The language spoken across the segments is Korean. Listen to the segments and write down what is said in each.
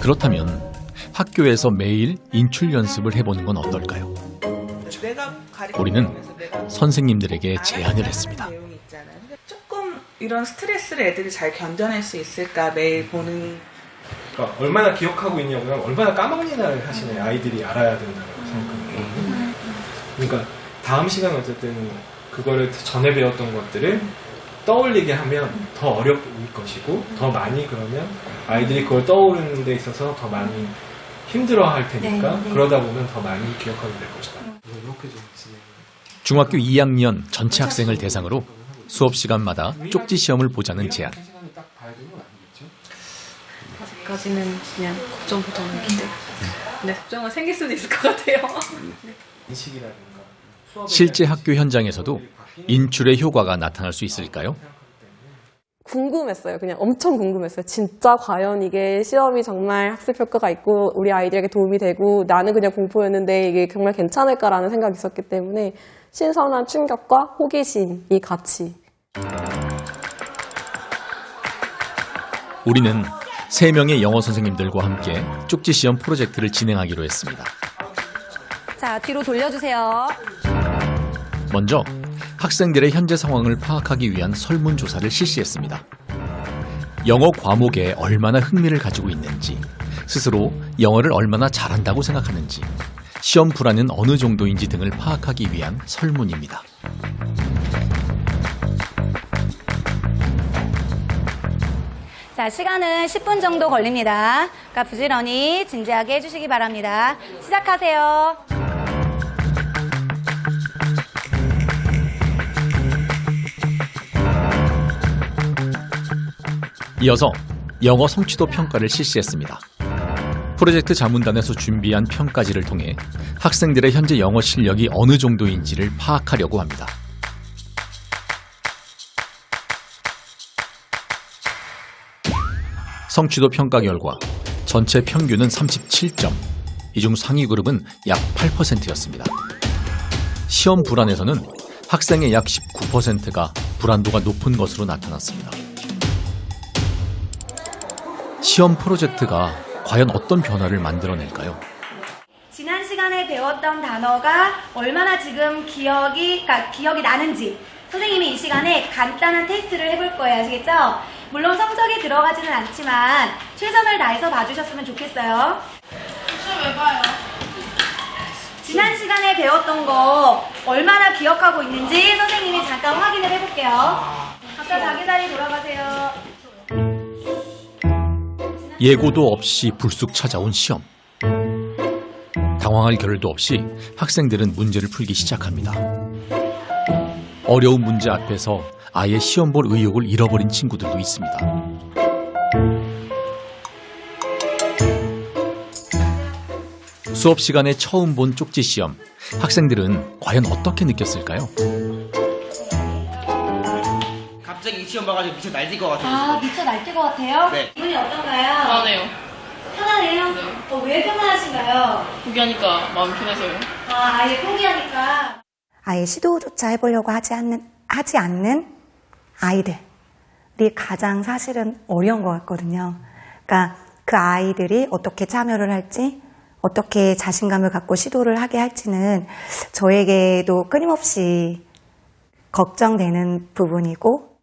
그렇다면 학교에서 매일 인출 연습을 해보는 건 어떨까요? 우리는 선생님들에게 제안을 했습니다. 조금 이런 스트레스를 애들이 잘 견뎌낼 수 있을까 매일 보는. 그러니까 얼마나 기억하고 있냐보다 얼마나 까먹느냐를 사실 아이들이 알아야 된다고 생각합니다. 그러니까 다음 시간 어쨌든 그거를 전에 배웠던 것들을 떠올리게 하면 더 어려울 것이고 더 많이 그러면 아이들이 그걸 떠오르는 데 있어서 더 많이 힘들어할 테니까 그러다 보면 더 많이 기억하게 될 것이다. 중학교 2학년 전체 학생을 대상으로 수업 시간마다 쪽지 시험을 보자는 제안. 아직까지는 그냥 걱정보다는 기대. 근데 걱정은 생길 수도 있을 것 같아요. 실제 학교 현장에서도 인출의 효과가 나타날 수 있을까요? 궁금했어요. 그냥 엄청 궁금했어요. 진짜 과연 이게 시험이 정말 학습 효과가 있고 우리 아이들에게 도움이 되고 나는 그냥 공포였는데 이게 정말 괜찮을까라는 생각이 있었기 때문에 신선한 충격과 호기심이 같이. 우리는 3명의 영어 선생님들과 함께 쪽지 시험 프로젝트를 진행하기로 했습니다. 자, 뒤로 돌려주세요. 먼저 학생들의 현재 상황을 파악하기 위한 설문조사를 실시했습니다. 영어 과목에 얼마나 흥미를 가지고 있는지, 스스로 영어를 얼마나 잘한다고 생각하는지, 시험 불안은 어느 정도인지 등을 파악하기 위한 설문입니다. 자, 시간은 10분 정도 걸립니다. 그러니까 부지런히 진지하게 해주시기 바랍니다. 시작하세요. 이어서 영어 성취도 평가를 실시했습니다. 프로젝트 자문단에서 준비한 평가지를 통해 학생들의 현재 영어 실력이 어느 정도인지를 파악하려고 합니다. 성취도 평가 결과 전체 평균은 37점, 이 중 상위 그룹은 약 8%였습니다. 시험 불안에서는 학생의 약 19%가 불안도가 높은 것으로 나타났습니다. 시험 프로젝트가 과연 어떤 변화를 만들어낼까요? 지난 시간에 배웠던 단어가 얼마나 지금 기억이 나는지 선생님이 이 시간에 간단한 테스트를 해볼 거예요. 아시겠죠? 물론 성적이 들어가지는 않지만 최선을 다해서 봐주셨으면 좋겠어요. 시험 왜 봐요? 지난 시간에 배웠던 거 얼마나 기억하고 있는지 선생님이 잠깐 확인을 해볼게요. 각자 자기 자리 돌아가세요. 예고도 없이 불쑥 찾아온 시험. 당황할 겨를도 없이 학생들은 문제를 풀기 시작합니다. 어려운 문제 앞에서 아예 시험 볼 의욕을 잃어버린 친구들도 있습니다. 수업 시간에 처음 본 쪽지 시험. 학생들은 과연 어떻게 느꼈을까요? 갑자기 이 시험 봐가지고 미쳐 날뛸 것 같아요. 아, 미쳐 날뛸 것 같아요? 네. 기분이 어떤가요? 편하네요. 편하네요? 네. 왜 편안하신가요? 포기하니까 마음이 편해서요. 아, 아예 포기하니까. 아예 시도조차 해보려고 하지 않는 아이들이 가장 사실은 어려운 것 같거든요. 그러니까 그 아이들이 어떻게 참여를 할지, 어떻게 자신감을 갖고 시도를 하게 할지는 저에게도 끊임없이 걱정되는 부분이고,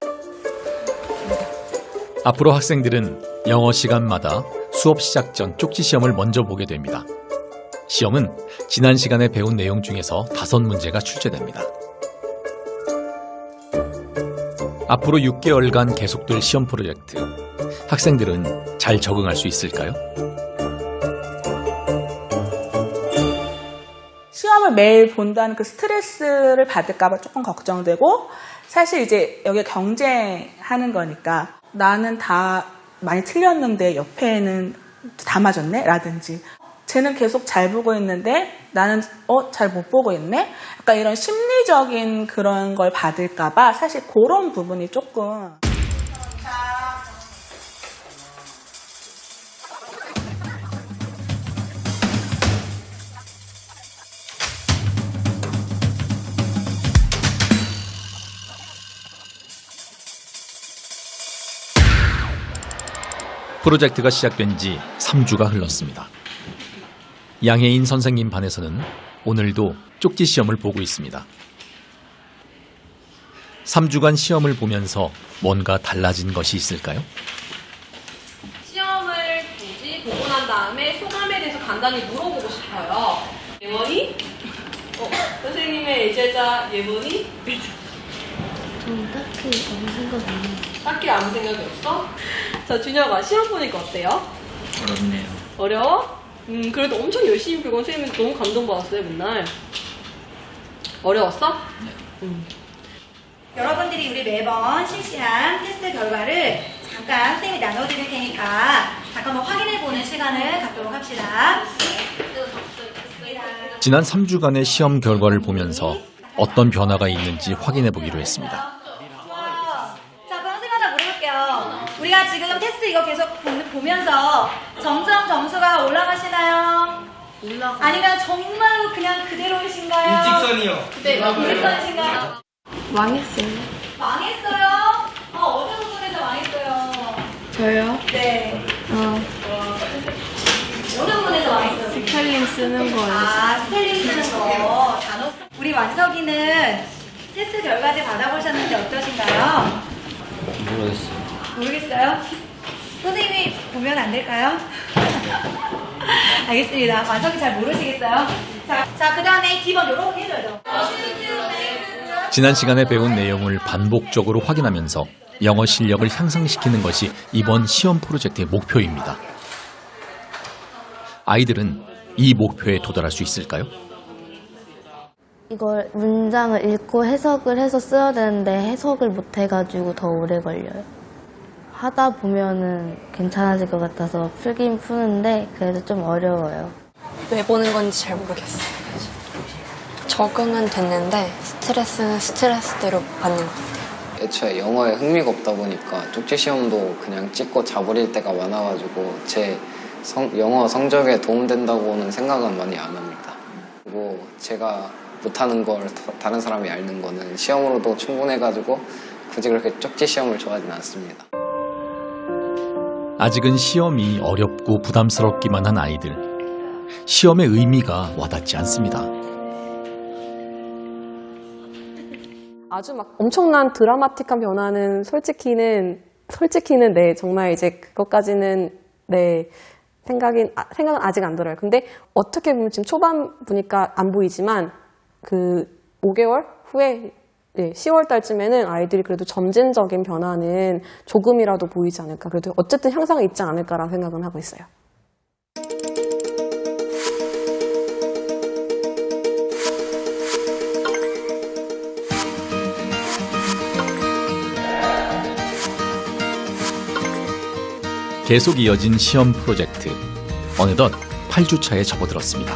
앞으로 학생들은 영어 시간마다 수업 시작 전 쪽지 시험을 먼저 보게 됩니다. 시험은 지난 시간에 배운 내용 중에서 5문제가 출제됩니다. 앞으로 6개월간 계속될 시험 프로젝트. 학생들은 잘 적응할 수 있을까요? 시험을 매일 본다는 그 스트레스를 받을까봐 조금 걱정되고, 사실 이제 여기 경쟁하는 거니까 나는 다 많이 틀렸는데 옆에는 다 맞았네? 라든지 쟤는 계속 잘 보고 있는데 나는 잘 못 보고 있네? 약간 이런 심리적인 그런 걸 받을까봐 사실 그런 부분이 조금. 프로젝트가 시작된 지 3주가 흘렀습니다. 양혜인 선생님 반에서는 오늘도 쪽지 시험을 보고 있습니다. 3주간 시험을 보면서 뭔가 달라진 것이 있을까요? 시험을 보고 난 다음에 소감에 대해서 간단히 물어보고 싶어요. 예원이? 선생님의 애제자 예원이? 딱히 아무 생각 안 해요. 딱히 아무 생각이 없어? 자, 준혁아, 시험 보니까 어때요? 어렵네요. 어려워? 그래도 엄청 열심히 보고 선생님한테 너무 감동받았어요, 맨날. 어려웠어? 네. 여러분들이 우리 매번 실시한 테스트 결과를 잠깐 선생님이 나눠드릴 테니까 잠깐만 확인해보는 시간을 갖도록 합시다. 지난 3주간의 시험 결과를 보면서 어떤 변화가 있는지 확인해 보기로 했습니다. 자, 그럼 선생님 하나 물어볼게요. 우리가 지금 테스트 이거 계속 보면서 점점 점수가 올라가시나요? 아니면 정말로 그냥 그대로이신가요? 일직선이요. 네, 일직선이신가요? 망했어요. 망했어요? 어느 부분에서 망했어요? 저요? 네. 어느 부분에서 망했어요? 스펠링 쓰는 거예요. 스펠링 쓰는 거. 단어. 우리 완석이는 테스트 결과지 받아보셨는데 어떠신가요? 모르겠어요. 모르겠어요? 선생님이 보면 안 될까요? 알겠습니다. 완석이 잘 모르시겠어요? 자, 그 다음에 D번 요렇게 해줘요. 지난 시간에 배운 내용을 반복적으로 확인하면서 영어 실력을 향상시키는 것이 이번 시험 프로젝트의 목표입니다. 아이들은 이 목표에 도달할 수 있을까요? 이걸 문장을 읽고 해석을 해서 써야 되는데 해석을 못 해가지고 더 오래 걸려요. 하다 보면은 괜찮아질 것 같아서 풀긴 푸는데 그래도 좀 어려워요. 왜 보는 건지 잘 모르겠어요. 적응은 됐는데 스트레스는 스트레스대로 받는 것 같아요. 애초에 영어에 흥미가 없다 보니까 쪽지 시험도 그냥 찍고 자버릴 때가 많아가지고 제 영어 성적에 도움된다고는 생각은 많이 안 합니다. 그리고 제가 못하는 걸 다른 사람이 앓는 거는 시험으로도 충분해가지고 굳이 그렇게 쪽지 시험을 좋아하진 않습니다. 아직은 시험이 어렵고 부담스럽기만 한 아이들. 시험의 의미가 와닿지 않습니다. 아주 막 엄청난 드라마틱한 변화는 솔직히는 네, 정말 이제 그것까지는 네, 생각은 아직 안 들어요. 근데 어떻게 보면 지금 초반 보니까 안 보이지만 그 5개월 후에 네, 10월 달쯤에는 아이들이 그래도 점진적인 변화는 조금이라도 보이지 않을까. 그래도 어쨌든 향상은 있지 않을까라는 생각은 하고 있어요. 계속 이어진 시험 프로젝트. 어느덧 8주차에 접어들었습니다.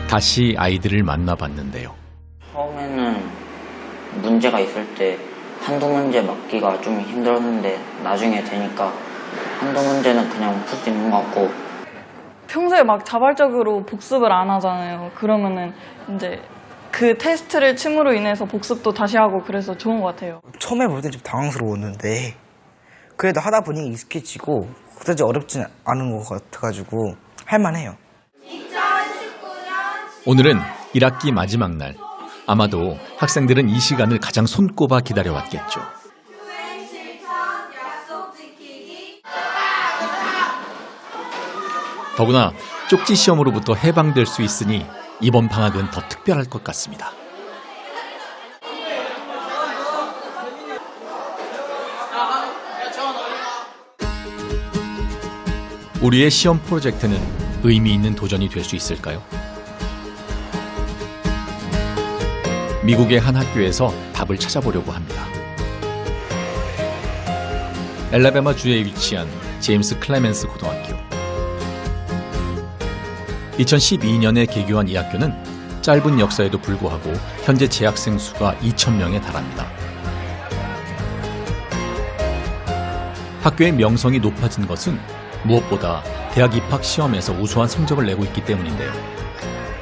다시 아이들을 만나봤는데요. 처음에는 문제가 있을 때 한두 문제 맞기가 좀 힘들었는데 나중에 되니까 한두 문제는 그냥 풀 수 있는 것 같고 평소에 막 자발적으로 복습을 안 하잖아요. 그러면은 이제 그 테스트를 침으로 인해서 복습도 다시 하고 그래서 좋은 것 같아요. 처음에 볼 땐 좀 당황스러웠는데 그래도 하다 보니 익숙해지고 그다지 어렵진 않은 것 같아가지고 할만해요. 오늘은 1학기 마지막 날. 아마도 학생들은 이 시간을 가장 손꼽아 기다려왔겠죠. 더구나 쪽지 시험으로부터 해방될 수 있으니 이번 방학은 더 특별할 것 같습니다. 우리의 시험 프로젝트는 의미 있는 도전이 될 수 있을까요? 미국의 한 학교에서 답을 찾아보려고 합니다. 엘라베마 주에 위치한 제임스 클레멘스 고등학교. 2012년에 개교한 이 학교는 짧은 역사에도 불구하고 현재 재학생 수가 2,000명에 달합니다. 학교의 명성이 높아진 것은 무엇보다 대학 입학 시험에서 우수한 성적을 내고 있기 때문인데요.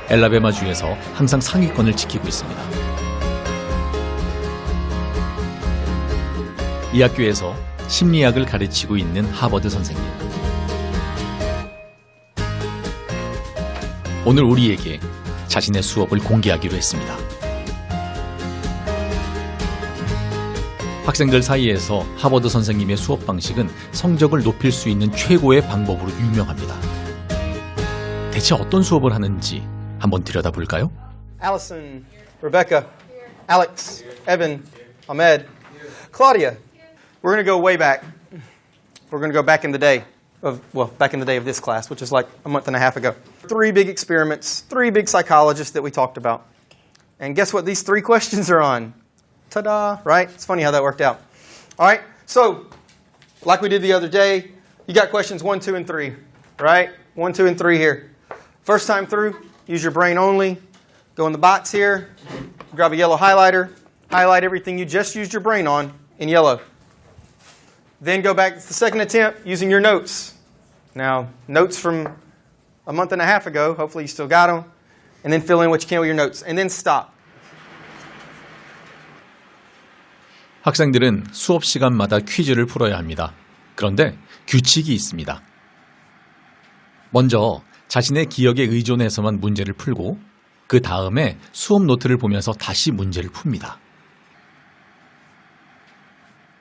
엘라베마주에서 항상 상위권을 지키고 있습니다. 이 학교에서 심리학을 가르치고 있는 하버드 선생님. 오늘 우리에게 자신의 수업을 공개하기로 했습니다. 학생들 사이에서 하버드 선생님의 수업 방식은 성적을 높일 수 있는 최고의 방법으로 유명합니다. 대체 어떤 수업을 하는지 한번 들여다볼까요? Allison, Rebecca, Alex, Evan, Ahmed, Claudia. We're going to go way back. We're going to go back in the day back in the day of this class, which is like a month and a half ago. 3 big experiments, 3 big psychologists that we talked about. And guess what these 3 questions are on? Ta-da, right? It's funny how that worked out. All right, so like we did the other day, you got questions 1, 2, and 3, right? 1, 2, and 3 here. First time through, use your brain only. Go in the box here, grab a yellow highlighter, highlight everything you just used your brain on in yellow. Then go back to the second attempt using your notes. Now, notes from a month and a half ago, hopefully you still got them. And then fill in what you can with your notes. And then stop. 학생들은 수업 시간마다 퀴즈를 풀어야 합니다. 그런데 규칙이 있습니다. 먼저 자신의 기억에 의존해서만 문제를 풀고 그 다음에 수업 노트를 보면서 다시 문제를 풉니다.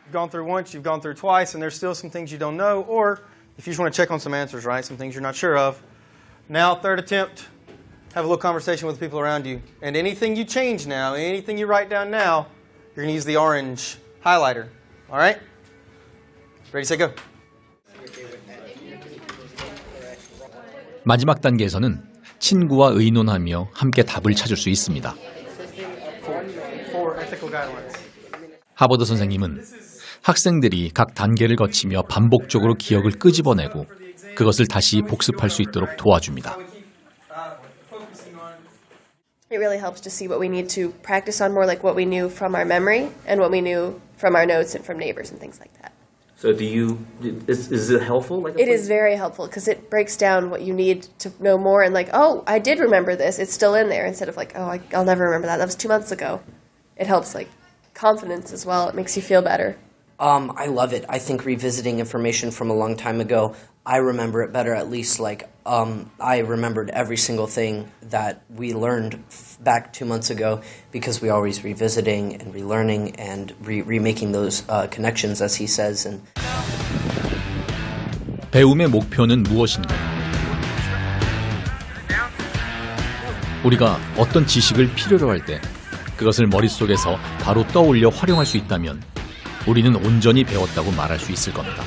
You've gone through once, you've gone through twice, and there's still some things you don't know, or if you just want to check on some answers, right, some things you're not sure of. Now, third attempt, have a little conversation with the people around you. And anything you change now, anything you write down now, you're going to use the orange highlighter. All right? Ready, set, go. 마지막 단계에서는 친구와 의논하며 함께 답을 찾을 수 있습니다. 하버드 선생님은 학생들이 각 단계를 거치며 반복적으로 기억을 끄집어내고 그것을 다시 복습할 수 있도록 도와줍니다. It really helps to see what we need to practice on more, like what we knew from our memory and what we knew from our notes and from neighbors and things like that. So is it helpful? It is very helpful because it breaks down what you need to know more and like, oh, I did remember this. It's still in there instead of like, oh, I'll never remember that. That was 2 months ago. It helps like confidence as well. It makes you feel better. I love it. I think revisiting information from a long time ago, I remember it better. At least like I remembered every single thing that we learned back 2 months ago because we always revisiting and relearning and remaking those connections, as he says. And 배움의 목표는 무엇인가요? 우리가 어떤 지식을 필요로 할 때 그것을 머릿속에서 바로 떠올려 활용할 수 있다면 우리는 온전히 배웠다고 말할 수 있을 겁니다.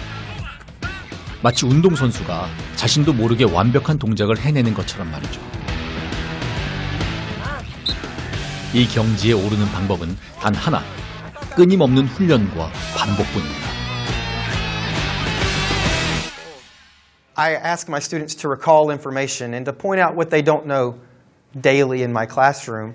마치 운동선수가 자신도 모르게 완벽한 동작을 해내는 것처럼 말이죠. 이 경지에 오르는 방법은 단 하나, 끊임없는 훈련과 반복뿐입니다. I ask my students to recall information and to point out what they don't know daily in my classroom.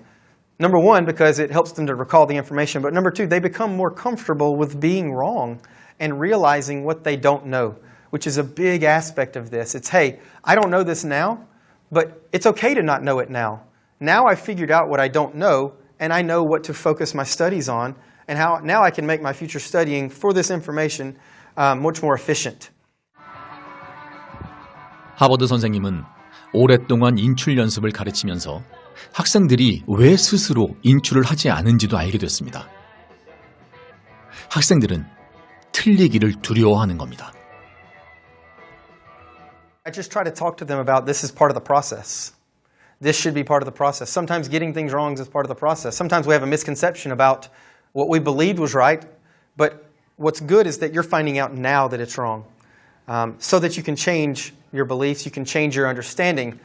Number 1, because it helps them to recall the information, but number 2, they become more comfortable with being wrong and realizing what they don't know, which is a big aspect of this. It's, hey, I don't know this now, but it's okay to not know it now. Now I've figured out what I don't know, and I know what to focus my studies on, and how now I can make my future studying for this information much more efficient. 하버드 선생님은 오랫동안 인출 연습을 가르치면서 학생들이 왜 스스로 인출을 하지 않은지도 알게 됐습니다. 학생들은 틀리기를 두려워하는 겁니다. I just try to talk to them about this is part of the process. This should be part of the process. Sometimes getting things wrong is part of the process. Sometimes we have a misconception about what we believed was right, but what's good is that you're finding out now that it's wrong, so that you can change your beliefs, you can change your understanding.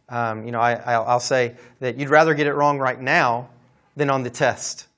I'll say that you'd rather get it wrong right now than on the test.